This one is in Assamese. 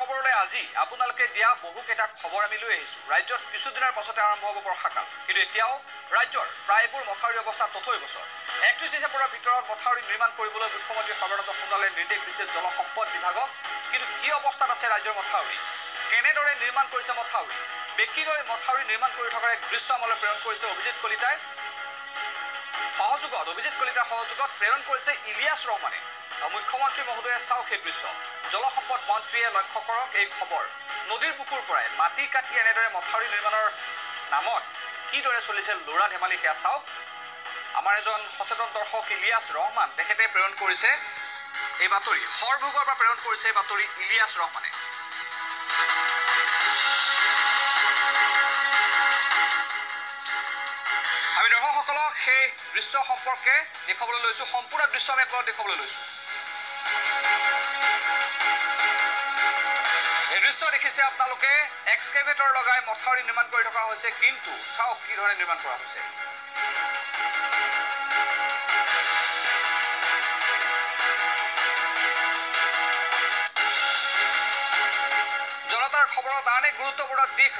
খবৰলৈ আজি আপোনালোকে দিয়া বহুকেইটা খবৰ আমি লৈ আহিছোঁ। ৰাজ্যত কিছুদিনৰ পাছতে আৰম্ভ হ'ব বৰ্ষাকাল, কিন্তু এতিয়াও ৰাজ্যৰ প্ৰায়বোৰ মথাউৰি অৱস্থা তথৈবচৰ। 31 ডিচেম্বৰৰ ভিতৰত মথাউৰি নিৰ্মাণ কৰিবলৈ মুখ্যমন্ত্ৰী সৰ্বানন্দ সোণোৱালে নিৰ্দেশ দিছে জল সম্পদ বিভাগক। কিন্তু কি অৱস্থাত আছে ৰাজ্যৰ মথাউৰি, কেনেদৰে নিৰ্মাণ কৰিছে মথাউৰি, বেকিলৈ মথাউৰি নিৰ্মাণ কৰি থকাৰ এক দৃশ্য আমালৈ প্ৰেৰণ কৰিছে অভিজিৎ কলিতাৰ সহযোগত প্ৰেৰণ কৰিছে ইলিয়াছ ৰহমানে। মুখ্যমন্ত্ৰী মহোদয়ে চাওক এই দৃশ্য। জল সম্পদ মন্ত্ৰীয়ে লক্ষ্য কৰক এই খবৰ। নদীৰ বুকুৰ পৰাই মাটি কাটি এনেদৰে মথাউৰি নিৰ্মাণৰ নামত কিদৰে চলিছে ল'ৰা ধেমালি সেয়া চাওক। আমাৰ এজন সচেতন দৰ্শক ইলিয়াছ ৰহমান, তেখেতে প্ৰেৰণ কৰিছে এই বাতৰি। সৰভোগৰ পৰা প্ৰেৰণ কৰিছে এই বাতৰি ইলিয়াছ ৰহমানে। আমি দৰ্শকসকলক সেই দৃশ্য সম্পৰ্কে দেখুৱাবলৈ লৈছোঁ। সম্পূৰ্ণ দৃশ্য আমি আপোনালোকক দেখুৱাবলৈ লৈছোঁ। এই দৃশ্য দেখিছে আপোনালোকে, এক্সকেভেটৰ লগাই মথাউৰি নিৰ্মাণ কৰি থকা হৈছে, কিন্তু চাওক কি ধৰণে নিৰ্মাণ কৰা হৈছে। জনতাৰ খবৰৰ আন এক গুৰুত্বপূৰ্ণ দিশ।